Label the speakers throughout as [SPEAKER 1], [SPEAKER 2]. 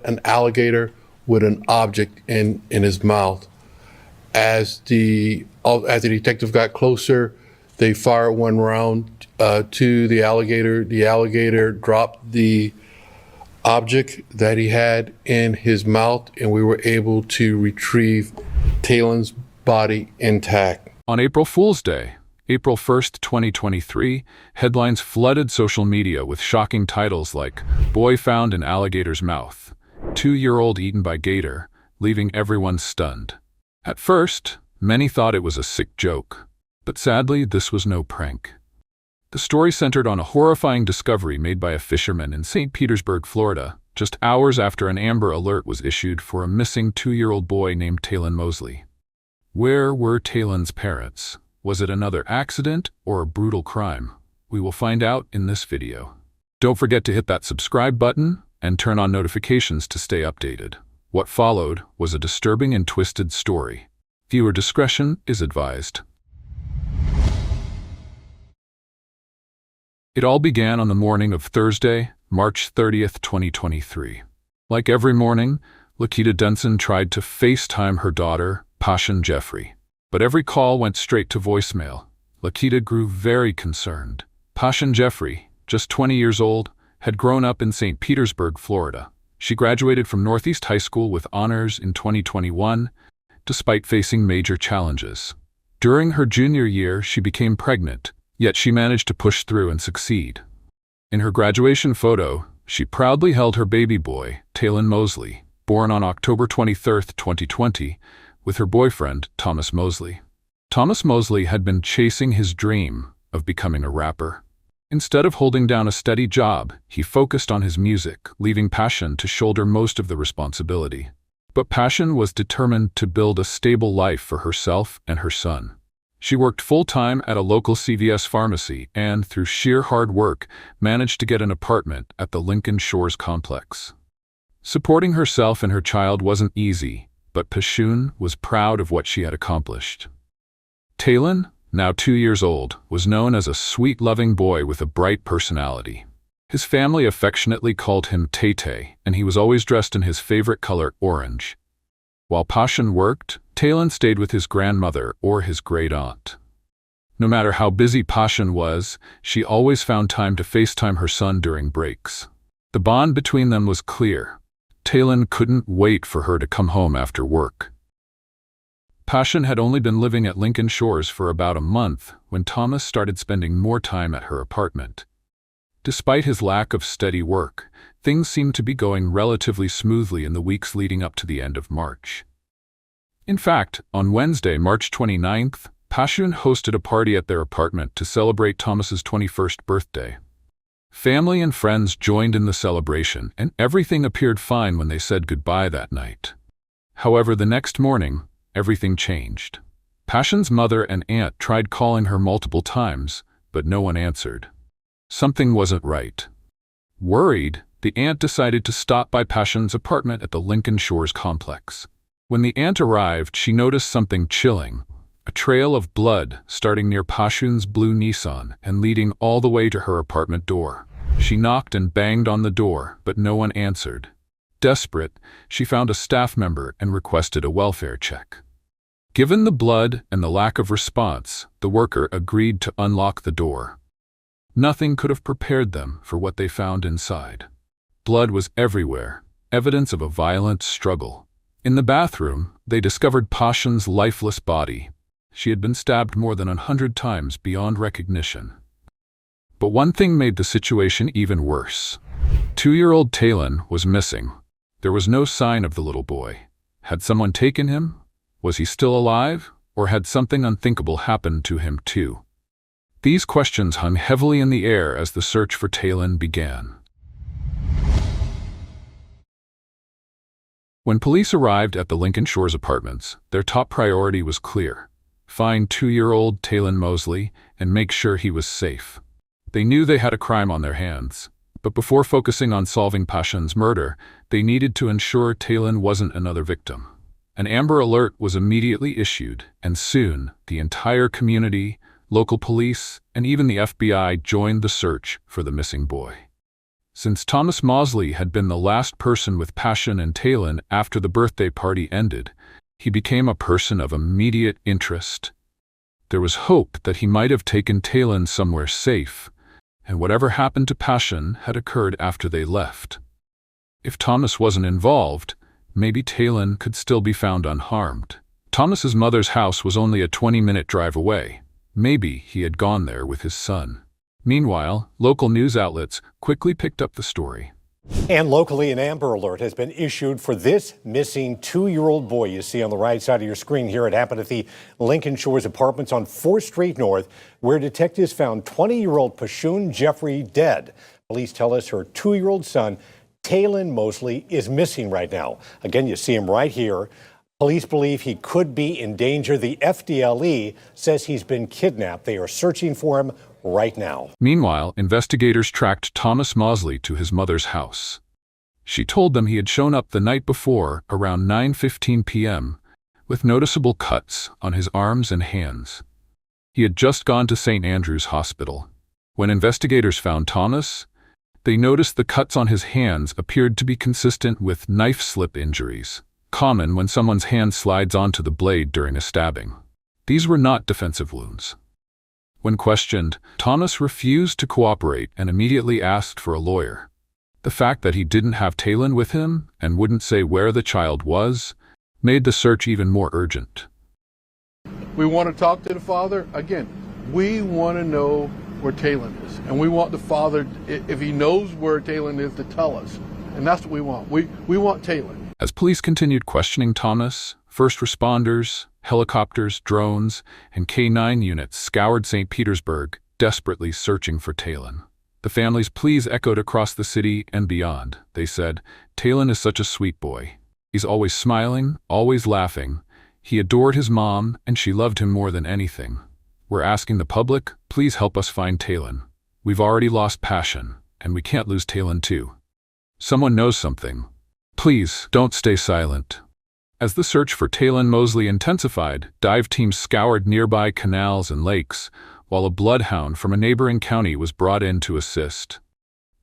[SPEAKER 1] an alligator with an object in his mouth. As the detective got closer, they fired one round to the alligator. The alligator dropped the object that he had in his mouth, and we were able to retrieve Taylen's body intact.
[SPEAKER 2] On April Fool's Day, April 1st, 2023, headlines flooded social media with shocking titles like "Boy Found in Alligator's Mouth," "2-year-old Eaten by Gator," leaving everyone stunned. At first, many thought it was a sick joke, but sadly, this was no prank. The story centered on a horrifying discovery made by a fisherman in St. Petersburg, Florida, just hours after an Amber Alert was issued for a missing 2-year-old boy named Taylen Mosley. Where were Taylen's parents? Was it another accident or a brutal crime? We will find out in this video. Don't forget to hit that subscribe button and turn on notifications to stay updated. What followed was a disturbing and twisted story. Viewer discretion is advised. It all began on the morning of Thursday, March 30th, 2023. Like every morning, Lakita Denson tried to FaceTime her daughter, Passion Jeffrey. But every call went straight to voicemail. Lakita grew very concerned. Passion Jeffrey, just 20 years old, had grown up in St. Petersburg, Florida. She graduated from Northeast High School with honors in 2021, despite facing major challenges. During her junior year, she became pregnant, yet she managed to push through and succeed. In her graduation photo, she proudly held her baby boy, Taylen Mosley, born on October 23, 2020, with her boyfriend, Thomas Mosley. Thomas Mosley had been chasing his dream of becoming a rapper. Instead of holding down a steady job, he focused on his music, leaving Passion to shoulder most of the responsibility. But Passion was determined to build a stable life for herself and her son. She worked full-time at a local CVS pharmacy and, through sheer hard work, managed to get an apartment at the Lincoln Shores complex. Supporting herself and her child wasn't easy, but Passion was proud of what she had accomplished. Taylen, now 2 years old, was known as a sweet, loving boy with a bright personality. His family affectionately called him Tay-Tay, and he was always dressed in his favorite color, orange. While Passion worked, Taylen stayed with his grandmother or his great-aunt. No matter how busy Passion was, she always found time to FaceTime her son during breaks. The bond between them was clear. Taylen couldn't wait for her to come home after work. Passion had only been living at Lincoln Shores for about a month when Thomas started spending more time at her apartment. Despite his lack of steady work, things seemed to be going relatively smoothly in the weeks leading up to the end of March. In fact, on Wednesday, March 29th, Passion hosted a party at their apartment to celebrate Thomas's 21st birthday. Family and friends joined in the celebration, and everything appeared fine when they said goodbye that night. However, the next morning, everything changed. Passion's mother and aunt tried calling her multiple times, but no one answered. Something wasn't right. Worried, the aunt decided to stop by Passion's apartment at the Lincoln Shores complex. When the aunt arrived, she noticed something chilling, a trail of blood starting near Passion's blue Nissan and leading all the way to her apartment door. She knocked and banged on the door, but no one answered. Desperate, she found a staff member and requested a welfare check. Given the blood and the lack of response, the worker agreed to unlock the door. Nothing could have prepared them for what they found inside. Blood was everywhere, evidence of a violent struggle. In the bathroom, they discovered Passion's lifeless body. She had been stabbed more than 100 times beyond recognition. But one thing made the situation even worse. 2-year-old Taylen was missing. There was no sign of the little boy. Had someone taken him? Was he still alive? Or had something unthinkable happened to him too? These questions hung heavily in the air as the search for Taylen began. When police arrived at the Lincoln Shores apartments, their top priority was clear: find 2-year-old Taylen Mosley and make sure he was safe. They knew they had a crime on their hands, but before focusing on solving Passion's murder, they needed to ensure Taylen wasn't another victim. An Amber Alert was immediately issued, and soon the entire community, local police, and even the FBI joined the search for the missing boy. Since Thomas Mosley had been the last person with Passion and Taylen after the birthday party ended, he became a person of immediate interest. There was hope that he might have taken Taylen somewhere safe, and whatever happened to Passion had occurred after they left. If Thomas wasn't involved, maybe Taylen could still be found unharmed. Thomas's mother's house was only a 20-minute drive away. Maybe he had gone there with his son. Meanwhile, local news outlets quickly picked up the story.
[SPEAKER 3] And locally, an Amber Alert has been issued for this missing 2-year-old boy you see on the right side of your screen here. It happened at the Lincoln Shores Apartments on 4th Street North, where detectives found 20-year-old Passion Jeffrey dead. Police tell us her 2-year-old son, Taylen Mosley, is missing right now. Again, you see him right here. Police believe he could be in danger. The FDLE says he's been kidnapped. They are searching for him right now.
[SPEAKER 2] Meanwhile, investigators tracked Thomas Mosley to his mother's house. She told them he had shown up the night before around 9:15 p.m. with noticeable cuts on his arms and hands. He had just gone to St. Andrew's Hospital. When investigators found Thomas, they noticed the cuts on his hands appeared to be consistent with knife slip injuries, common when someone's hand slides onto the blade during a stabbing. These were not defensive wounds. When questioned, Thomas refused to cooperate and immediately asked for a lawyer. The fact that he didn't have Taylen with him and wouldn't say where the child was made the search even more urgent.
[SPEAKER 1] We want to talk to the father. Again, we want to know where Taylen is. And we want the father, if he knows where Taylen is, to tell us. And that's what we want. We want Taylen.
[SPEAKER 2] As police continued questioning Thomas, first responders, helicopters, drones, and K-9 units scoured St. Petersburg, desperately searching for Taylen. The family's pleas echoed across the city and beyond. They said, "Taylen is such a sweet boy. He's always smiling, always laughing. He adored his mom, and she loved him more than anything. We're asking the public, please help us find Taylen. We've already lost Passion, and we can't lose Taylen too. Someone knows something. Please, don't stay silent." As the search for Taylen Mosley intensified, dive teams scoured nearby canals and lakes, while a bloodhound from a neighboring county was brought in to assist.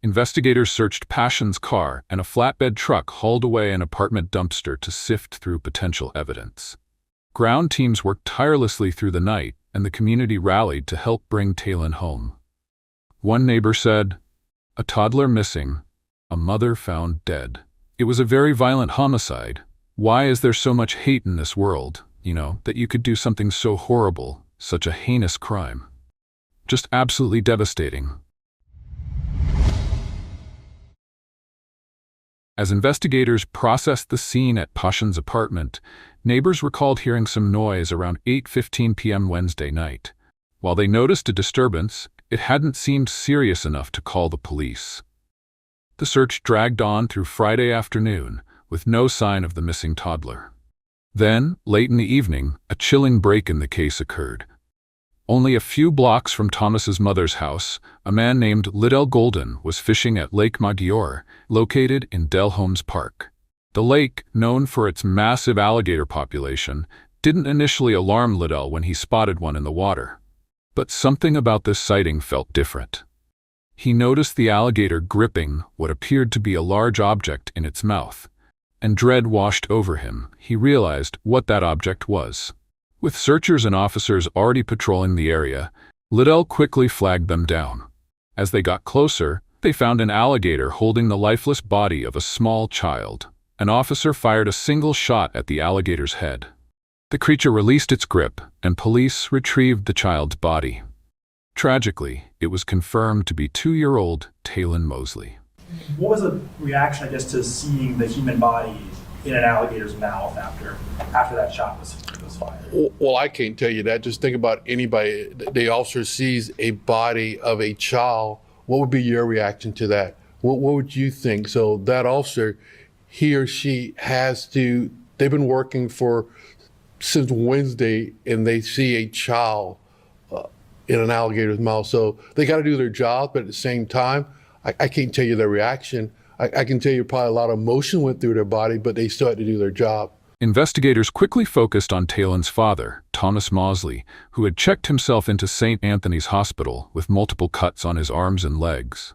[SPEAKER 2] Investigators searched Passion's car and a flatbed truck hauled away an apartment dumpster to sift through potential evidence. Ground teams worked tirelessly through the night, and the community rallied to help bring Taylen home. One neighbor said, "A toddler missing, a mother found dead. It was a very violent homicide. Why is there so much hate in this world, that you could do something so horrible, such a heinous crime? Just absolutely devastating." As investigators processed the scene at Passion's apartment, neighbors recalled hearing some noise around 8:15 p.m. Wednesday night. While they noticed a disturbance, it hadn't seemed serious enough to call the police. The search dragged on through Friday afternoon, with no sign of the missing toddler. Then, late in the evening, a chilling break in the case occurred. Only a few blocks from Thomas's mother's house, a man named Liddell Golden was fishing at Lake Maggiore, located in Delhomes Park. The lake, known for its massive alligator population, didn't initially alarm Liddell when he spotted one in the water. But something about this sighting felt different. He noticed the alligator gripping what appeared to be a large object in its mouth, and dread washed over him. He realized what that object was. With searchers and officers already patrolling the area, Liddell quickly flagged them down. As they got closer, they found an alligator holding the lifeless body of a small child. An officer fired a single shot at the alligator's head. The creature released its grip, and police retrieved the child's body. Tragically, it was confirmed to be 2-year-old Taylen Mosley.
[SPEAKER 4] What was the reaction, to seeing the human body in an alligator's mouth after that shot was fired?
[SPEAKER 1] Well, I can't tell you that. Just think about anybody. The officer sees a body of a child. What would be your reaction to that? What would you think? So that officer, he or she they've been working since Wednesday, and they see a child in an alligator's mouth. So they got to do their job, but at the same time, I can't tell you their reaction. I can tell you probably a lot of emotion went through their body, but they still had to do their job.
[SPEAKER 2] Investigators quickly focused on Taylen's father, Thomas Mosley, who had checked himself into St. Anthony's Hospital with multiple cuts on his arms and legs.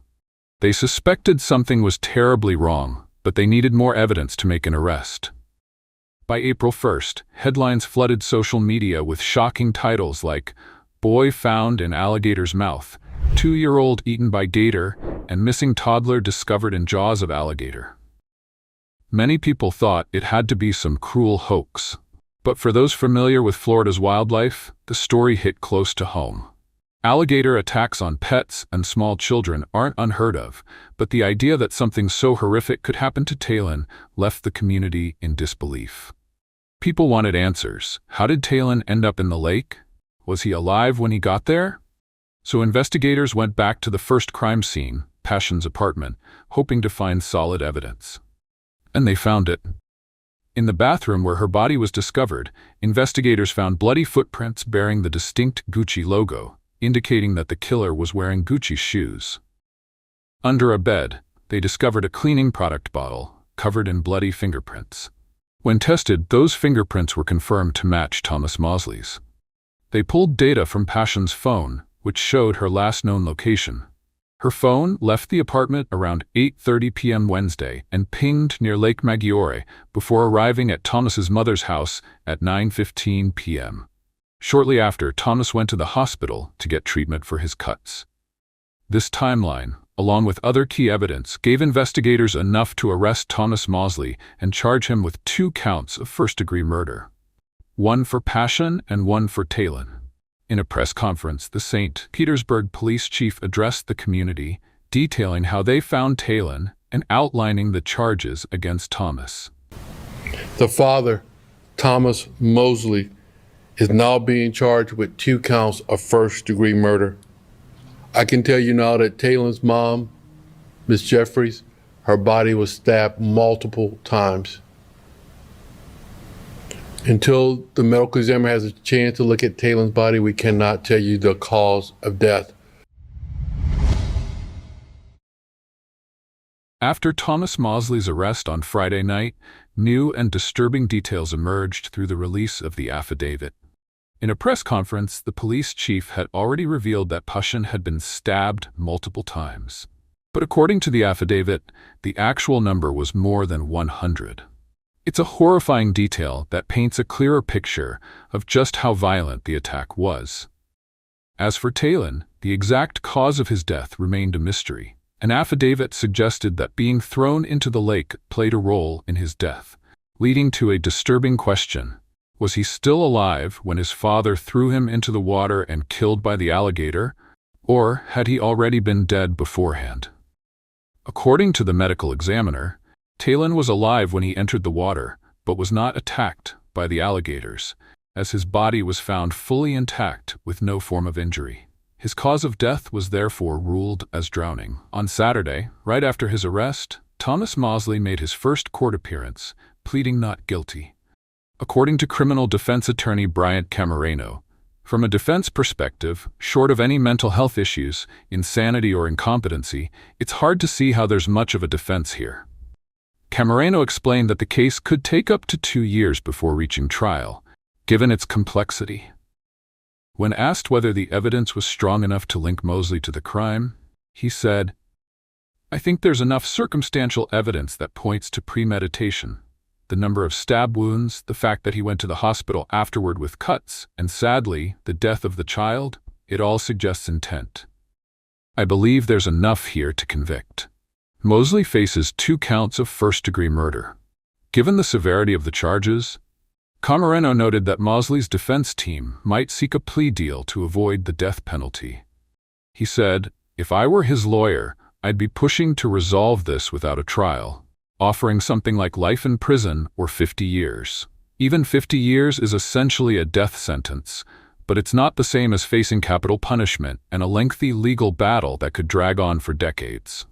[SPEAKER 2] They suspected something was terribly wrong, but they needed more evidence to make an arrest. By April 1st, headlines flooded social media with shocking titles like "Boy Found in Alligator's Mouth," "2-year-old Eaten by Gator," and "Missing Toddler Discovered in Jaws of Alligator." Many people thought it had to be some cruel hoax. But for those familiar with Florida's wildlife, the story hit close to home. Alligator attacks on pets and small children aren't unheard of, but the idea that something so horrific could happen to Taylen left the community in disbelief. People wanted answers. How did Taylen end up in the lake? Was he alive when he got there? So investigators went back to the first crime scene, Passion's apartment, hoping to find solid evidence. And they found it. In the bathroom where her body was discovered, investigators found bloody footprints bearing the distinct Gucci logo, indicating that the killer was wearing Gucci shoes. Under a bed, they discovered a cleaning product bottle covered in bloody fingerprints. When tested, those fingerprints were confirmed to match Thomas Mosley's. They pulled data from Passion's phone, which showed her last known location. Her phone left the apartment around 8:30 p.m. Wednesday and pinged near Lake Maggiore before arriving at Thomas's mother's house at 9:15 p.m. Shortly after, Thomas went to the hospital to get treatment for his cuts. This timeline, along with other key evidence, gave investigators enough to arrest Thomas Mosley and charge him with 2 counts of first-degree murder. One for Passion and one for Taylen. In a press conference, the St. Petersburg police chief addressed the community, detailing how they found Taylen and outlining the charges against Thomas.
[SPEAKER 1] The father, Thomas Mosley, is now being charged with 2 counts of first-degree murder. I can tell you now that Taylen's mom, Miss Jeffries, her body was stabbed multiple times. Until the medical examiner has a chance to look at Taylen's body, we cannot tell you the cause of death.
[SPEAKER 2] After Thomas Mosley's arrest on Friday night, new and disturbing details emerged through the release of the affidavit. In a press conference, the police chief had already revealed that Passion had been stabbed multiple times. But according to the affidavit, the actual number was more than 100. It's a horrifying detail that paints a clearer picture of just how violent the attack was. As for Taylen, the exact cause of his death remained a mystery. An affidavit suggested that being thrown into the lake played a role in his death, leading to a disturbing question. Was he still alive when his father threw him into the water and killed by the alligator, or had he already been dead beforehand? According to the medical examiner, Taylen was alive when he entered the water, but was not attacked by the alligators, as his body was found fully intact with no form of injury. His cause of death was therefore ruled as drowning. On Saturday, right after his arrest, Thomas Mosley made his first court appearance, pleading not guilty. According to criminal defense attorney Bryant Camerano, from a defense perspective, short of any mental health issues, insanity or incompetency, it's hard to see how there's much of a defense here. Camerano explained that the case could take up to 2 years before reaching trial, given its complexity. When asked whether the evidence was strong enough to link Mosley to the crime, he said, "I think there's enough circumstantial evidence that points to premeditation. The number of stab wounds, the fact that he went to the hospital afterward with cuts, and sadly, the death of the child, it all suggests intent. I believe there's enough here to convict." Mosley faces 2 counts of first-degree murder. Given the severity of the charges, Camerano noted that Mosley's defense team might seek a plea deal to avoid the death penalty. He said, "If I were his lawyer, I'd be pushing to resolve this without a trial, offering something like life in prison or 50 years. Even 50 years is essentially a death sentence, but it's not the same as facing capital punishment and a lengthy legal battle that could drag on for decades."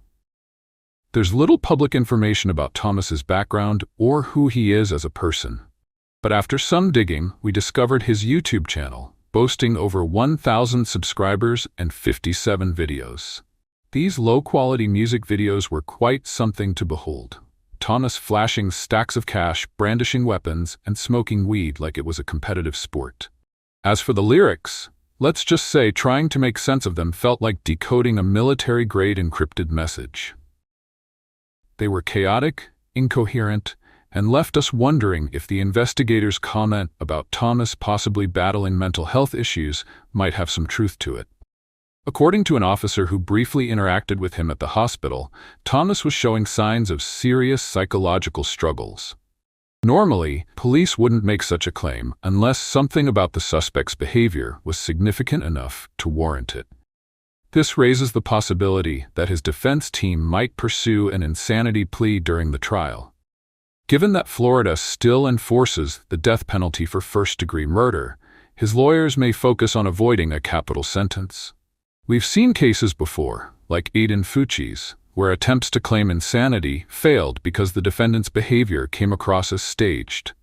[SPEAKER 2] There's little public information about Thomas's background or who he is as a person. But after some digging, we discovered his YouTube channel, boasting over 1,000 subscribers and 57 videos. These low-quality music videos were quite something to behold. Thomas flashing stacks of cash, brandishing weapons, and smoking weed like it was a competitive sport. As for the lyrics, Let's just say trying to make sense of them felt like decoding a military-grade encrypted message. They were chaotic, incoherent, and left us wondering if the investigators' comment about Thomas possibly battling mental health issues might have some truth to it. According to an officer who briefly interacted with him at the hospital, Thomas was showing signs of serious psychological struggles. Normally, police wouldn't make such a claim unless something about the suspect's behavior was significant enough to warrant it. This raises the possibility that his defense team might pursue an insanity plea during the trial. Given that Florida still enforces the death penalty for first-degree murder, his lawyers may focus on avoiding a capital sentence. We've seen cases before, like Aiden Fucci's, where attempts to claim insanity failed because the defendant's behavior came across as staged.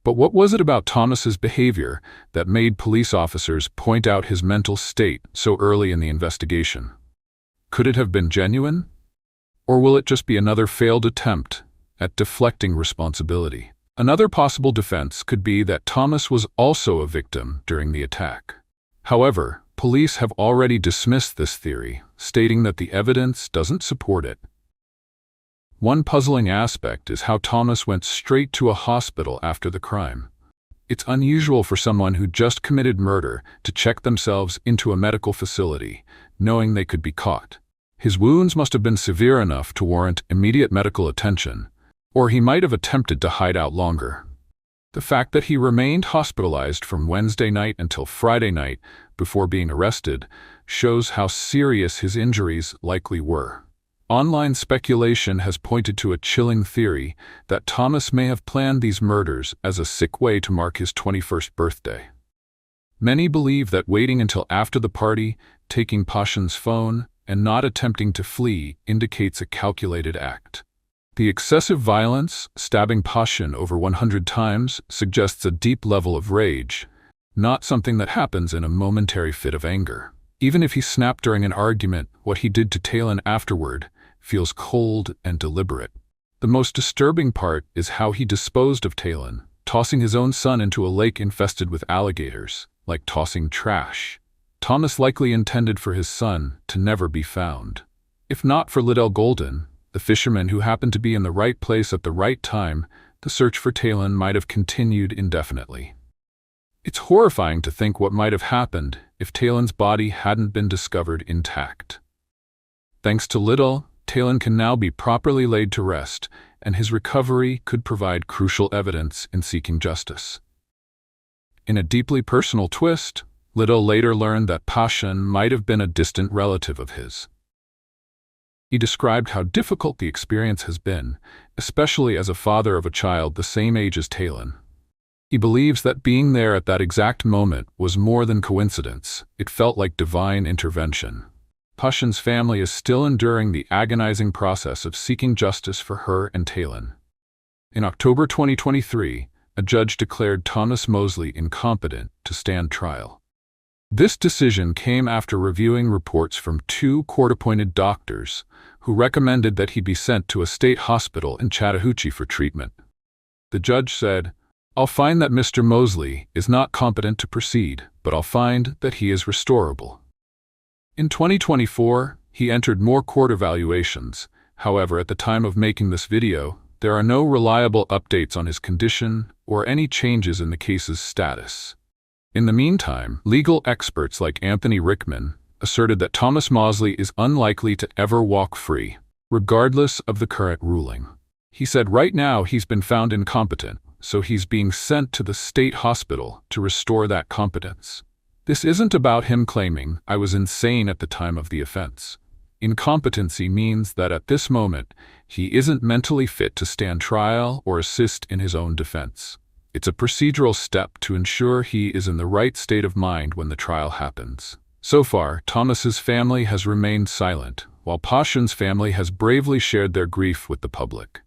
[SPEAKER 2] But what was it about Thomas's behavior that made police officers point out his mental state so early in the investigation? Could it have been genuine? Or will it just be another failed attempt at deflecting responsibility? Another possible defense could be that Thomas was also a victim during the attack. However, police have already dismissed this theory, stating that the evidence doesn't support it. One puzzling aspect is how Thomas went straight to a hospital after the crime. It's unusual for someone who just committed murder to check themselves into a medical facility, knowing they could be caught. His wounds must have been severe enough to warrant immediate medical attention, or he might have attempted to hide out longer. The fact that he remained hospitalized from Wednesday night until Friday night before being arrested shows how serious his injuries likely were. Online speculation has pointed to a chilling theory that Thomas may have planned these murders as a sick way to mark his 21st birthday. Many believe that waiting until after the party, taking Pashan's phone, and not attempting to flee indicates a calculated act. The excessive violence, stabbing Pashan over 100 times, suggests a deep level of rage, not something that happens in a momentary fit of anger. Even if he snapped during an argument, what he did to Taylen afterward feels cold and deliberate. The most disturbing part is how he disposed of Taylen, tossing his own son into a lake infested with alligators, like tossing trash. Thomas likely intended for his son to never be found. If not for Liddell Golden, the fisherman who happened to be in the right place at the right time, the search for Taylen might have continued indefinitely. It's horrifying to think what might have happened if Taylen's body hadn't been discovered intact. Thanks to Liddell, Taylen can now be properly laid to rest, and his recovery could provide crucial evidence in seeking justice. In a deeply personal twist, Liddell later learned that Pashan might have been a distant relative of his. He described how difficult the experience has been, especially as a father of a child the same age as Taylen. He believes that being there at that exact moment was more than coincidence. It felt like divine intervention. Pashan's family is still enduring the agonizing process of seeking justice for her and Taylen. In October 2023, a judge declared Thomas Mosley incompetent to stand trial. This decision came after reviewing reports from 2 court-appointed doctors who recommended that he be sent to a state hospital in Chattahoochee for treatment. The judge said, "I'll find that Mr. Mosley is not competent to proceed, but I'll find that he is restorable." In 2024, he entered more court evaluations. However, at the time of making this video, there are no reliable updates on his condition or any changes in the case's status. In the meantime, legal experts like Anthony Rickman asserted that Thomas Mosley is unlikely to ever walk free, regardless of the current ruling. He said right now he's been found incompetent, so he's being sent to the state hospital to restore that competence. This isn't about him claiming, "I was insane at the time of the offense." Incompetency means that at this moment, he isn't mentally fit to stand trial or assist in his own defense. It's a procedural step to ensure he is in the right state of mind when the trial happens. So far, Thomas's family has remained silent, while Pashan's family has bravely shared their grief with the public.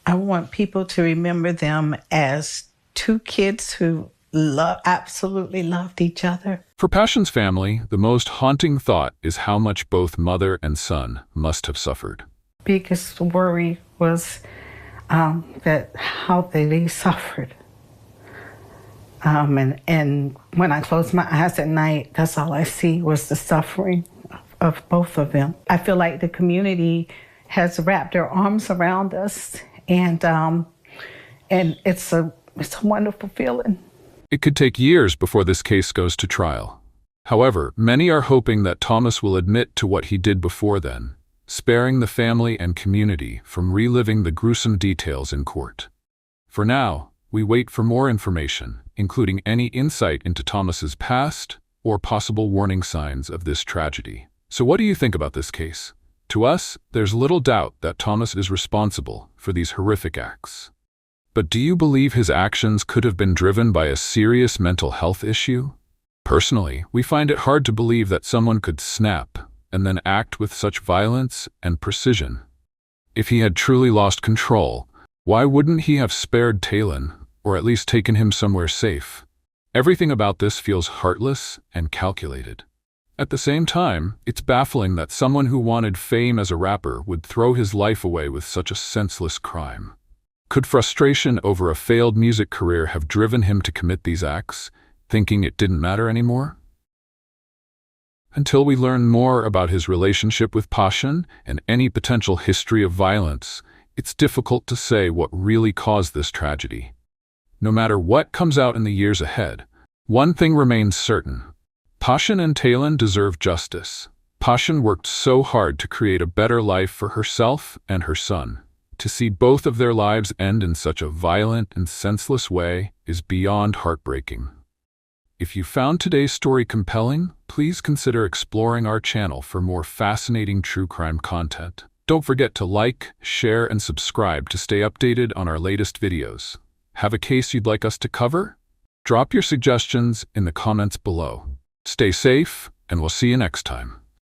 [SPEAKER 5] I want people to remember them as 2 kids who absolutely loved each other.
[SPEAKER 2] For Pashan's family, the most haunting thought is how much both mother and son must have suffered.
[SPEAKER 5] Biggest worry was that how they suffered. And when I close my eyes at night, that's all I see was the suffering of both of them. I feel like the community has wrapped their arms around us, and it's a wonderful feeling.
[SPEAKER 2] It could take years before this case goes to trial. However, many are hoping that Thomas will admit to what he did before then, sparing the family and community from reliving the gruesome details in court. For now, we wait for more information, including any insight into Thomas's past or possible warning signs of this tragedy. So what do you think about this case? To us, there's little doubt that Thomas is responsible for these horrific acts. But do you believe his actions could have been driven by a serious mental health issue? Personally, we find it hard to believe that someone could snap and then act with such violence and precision. If he had truly lost control, why wouldn't he have spared Taylen, or at least taken him somewhere safe? Everything about this feels heartless and calculated. At the same time, it's baffling that someone who wanted fame as a rapper would throw his life away with such a senseless crime. Could frustration over a failed music career have driven him to commit these acts, thinking it didn't matter anymore? Until we learn more about his relationship with Passion and any potential history of violence, it's difficult to say what really caused this tragedy. No matter what comes out in the years ahead, one thing remains certain. Passion and Taylen deserve justice. Passion worked so hard to create a better life for herself and her son. To see both of their lives end in such a violent and senseless way is beyond heartbreaking. If you found today's story compelling, please consider exploring our channel for more fascinating true crime content. Don't forget to like, share, and subscribe to stay updated on our latest videos. Have a case you'd like us to cover? Drop your suggestions in the comments below. Stay safe, and we'll see you next time.